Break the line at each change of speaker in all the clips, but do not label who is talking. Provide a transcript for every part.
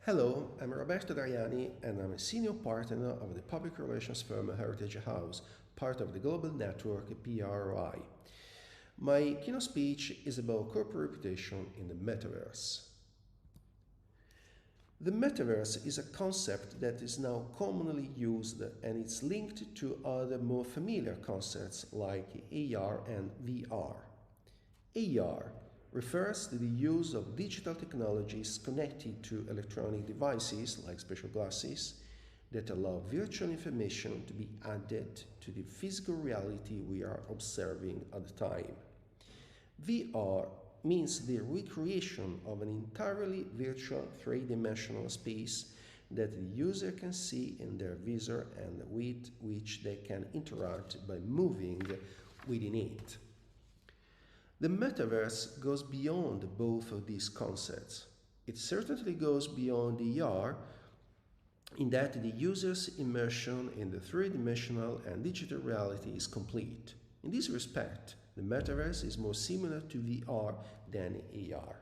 Hello, I'm Roberto Adriani and I'm a senior partner of the public relations firm Heritage House, part of the global network PROI. My keynote speech is about corporate reputation in the Metaverse. The Metaverse is a concept that is now commonly used and it's linked to other more familiar concepts like AR and VR. AR refers to the use of digital technologies connected to electronic devices like special glasses that allow virtual information to be added to the physical reality we are observing at the time. VR means the recreation of an entirely virtual three-dimensional space that the user can see in their visor and with which they can interact by moving within it. The Metaverse goes beyond both of these concepts. It certainly goes beyond the AR in that the user's immersion in the three-dimensional and digital reality is complete. In this respect, the Metaverse is more similar to VR than AR.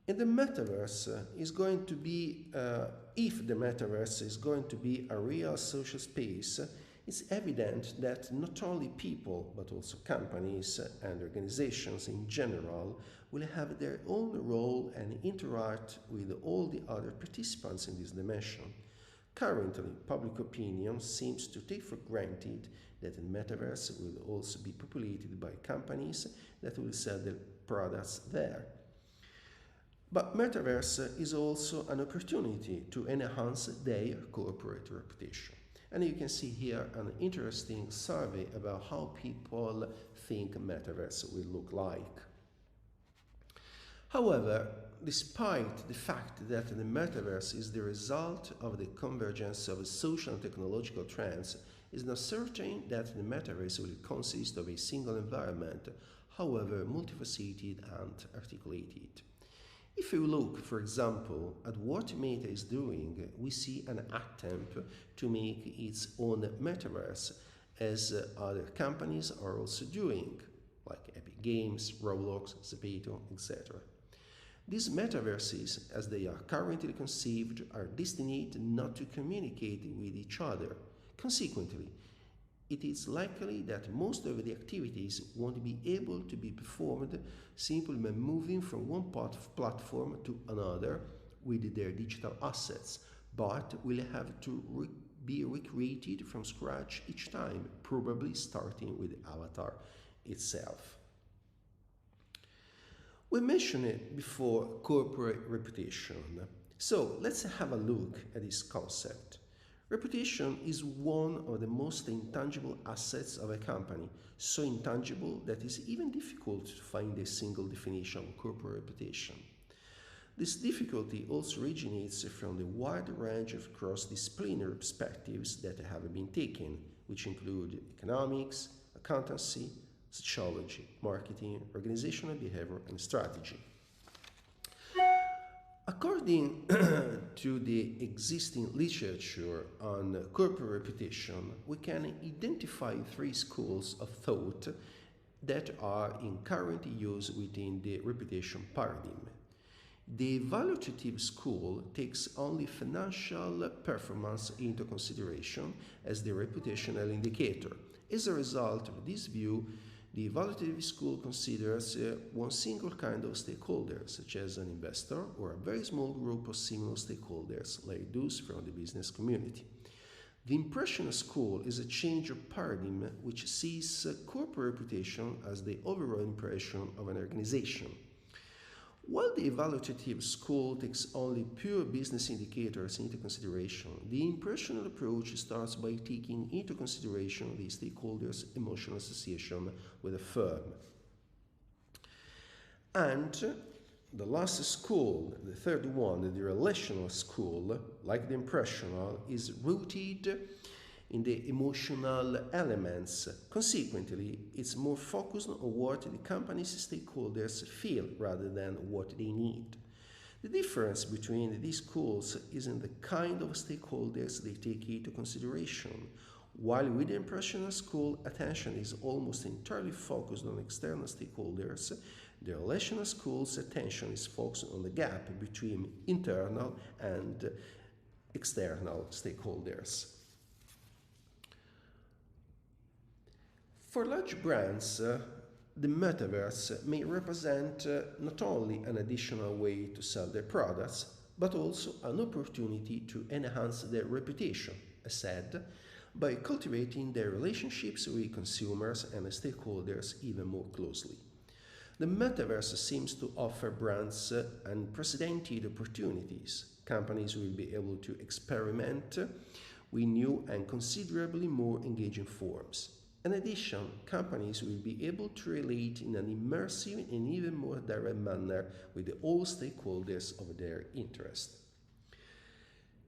And the Metaverse is going to be, if the Metaverse is going to be a real social space, it's evident that not only people, but also companies and organizations in general will have their own role and interact with all the other participants in this dimension. Currently, public opinion seems to take for granted that the Metaverse will also be populated by companies that will sell their products there. But Metaverse is also an opportunity to enhance their corporate reputation. And you can see here an interesting survey about how people think Metaverse will look like. However, despite the fact that the Metaverse is the result of the convergence of social and technological trends, it is not certain that the Metaverse will consist of a single environment, however multifaceted and articulated. If we look, for example, at what Meta is doing, we see an attempt to make its own metaverse, as other companies are also doing, like Epic Games, Roblox, Zepeto, etc. These metaverses, as they are currently conceived, are destined not to communicate with each other. Consequently, it is likely that most of the activities won't be able to be performed simply by moving from one platform to another with their digital assets, but will have to be recreated from scratch each time, probably starting with the avatar itself. We mentioned it before, corporate reputation. So let's have a look at this concept. Reputation is one of the most intangible assets of a company, so intangible that it's even difficult to find a single definition of corporate reputation. This difficulty also originates from the wide range of cross-disciplinary perspectives that have been taken, which include economics, accountancy, sociology, marketing, organizational behavior, and strategy. According to the existing literature on corporate reputation, we can identify three schools of thought that are in current use within the reputation paradigm. The evaluative school takes only financial performance into consideration as the reputational indicator. As a result of this view, the evaluative school considers one single kind of stakeholder, such as an investor or a very small group of similar stakeholders, like those from the business community. The impressionist school is a change of paradigm which sees corporate reputation as the overall impression of an organization. While the evaluative school takes only pure business indicators into consideration, the impressional approach starts by taking into consideration the stakeholders' emotional association with a firm. And the last school, the third one, the relational school, like the impressional, is rooted in the emotional elements. Consequently, it's more focused on what the company's stakeholders feel rather than what they need. The difference between these schools is in the kind of stakeholders they take into consideration. While with the impressional school, attention is almost entirely focused on external stakeholders, The relational school's attention is focused on the gap between internal and external stakeholders. For large brands, the metaverse may represent not only an additional way to sell their products, but also an opportunity to enhance their reputation, as said, by cultivating their relationships with consumers and stakeholders even more closely. The metaverse seems to offer brands unprecedented opportunities. Companies will be able to experiment with new and considerably more engaging forms. In addition, companies will be able to relate in an immersive and even more direct manner with all stakeholders of their interest.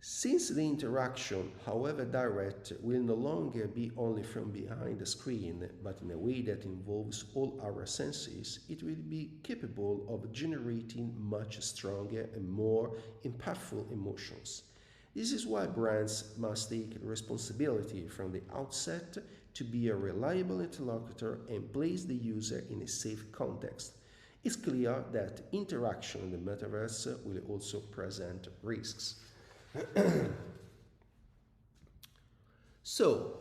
Since the interaction, however direct, will no longer be only from behind the screen, but in a way that involves all our senses, it will be capable of generating much stronger and more impactful emotions. This is why brands must take responsibility from the outset to be a reliable interlocutor and place the user in a safe context. It's clear that interaction in the metaverse will also present risks. So,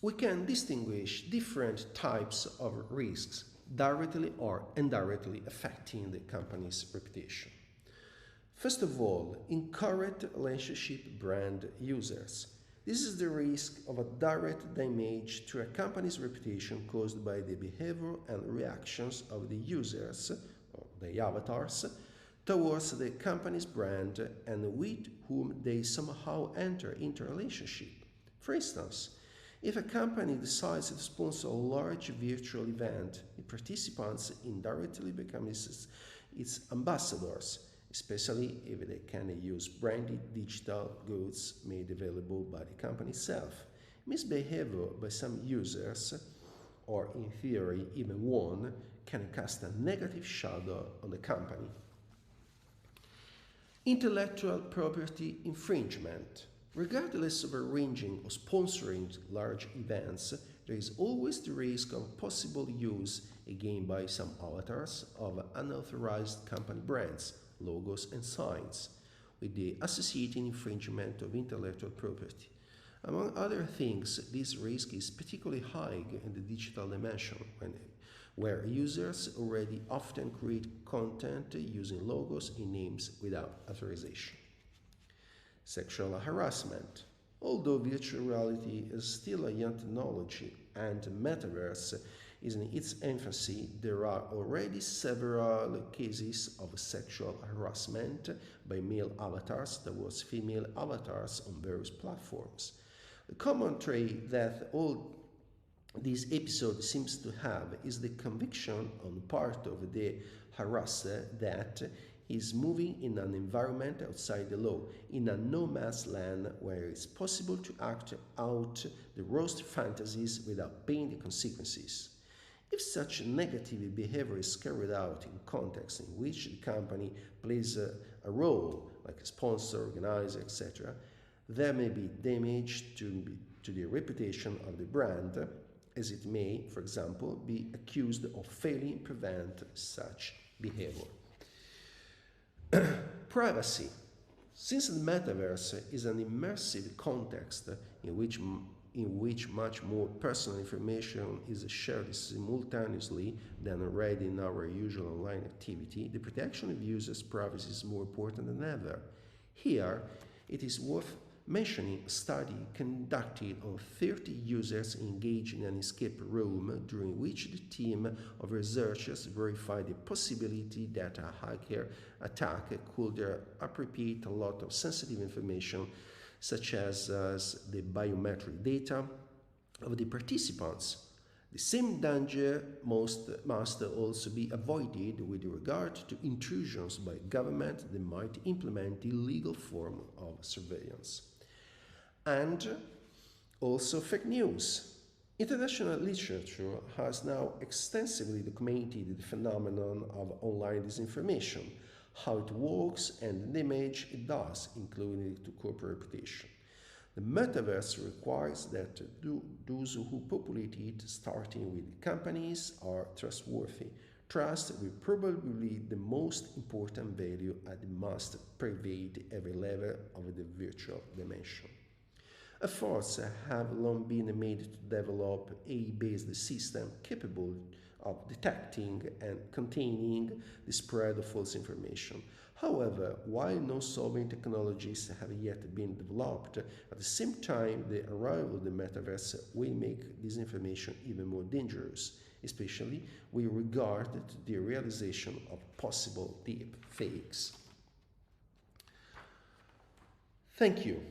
we can distinguish different types of risks directly or indirectly affecting the company's reputation. First of all, incorrect relationship brand users. This is the risk of a direct damage to a company's reputation caused by the behavior and reactions of the users, or the avatars, towards the company's brand and with whom they somehow enter into a relationship. For instance, if a company decides to sponsor a large virtual event, its participants indirectly become its ambassadors, especially if they can use branded digital goods made available by the company itself. Misbehavior by some users, or in theory even one, can cast a negative shadow on the company. Intellectual property infringement. Regardless of arranging or sponsoring large events, there is always the risk of possible use, again by some avatars, of unauthorized company brands, logos and signs, with the associated infringement of intellectual property. Among other things, this risk is particularly high in the digital dimension, where users already often create content using logos and names without authorization. Sexual harassment. Although virtual reality is still a young technology and metaverse is in its infancy, there are already several cases of sexual harassment by male avatars towards female avatars on various platforms. The common trait that all this episode seems to have is the conviction on the part of the harasser that he is moving in an environment outside the law, in a no-man's land where it's possible to act out the worst fantasies without paying the consequences. If such negative behavior is carried out in contexts in which the company plays a role, like a sponsor, organizer, etc., there may be damage to the reputation of the brand, as it may, for example, be accused of failing to prevent such behavior. Privacy. Since the metaverse is an immersive context in which much more personal information is shared simultaneously than already in our usual online activity, the protection of users' privacy is more important than ever. Here, it is worth mentioning a study conducted on 30 users engaged in an escape room, during which the team of researchers verified the possibility that a hacker attack could appropriate a lot of sensitive information, such as the biometric data of the participants. The same danger must also be avoided with regard to intrusions by government that might implement illegal form of surveillance. And also fake news. International literature has now extensively documented the phenomenon of online disinformation, how it works and the damage it does, including to corporate reputation. The metaverse requires that those who populate it, starting with companies, are trustworthy, Trust will probably be the most important value and must pervade every level of the virtual dimension. Efforts have long been made to develop a based system capable of detecting and containing the spread of false information. However, while no solving technologies have yet been developed, at the same time the arrival of the metaverse will make disinformation even more dangerous, especially with regard to the realization of possible deep fakes. Thank you.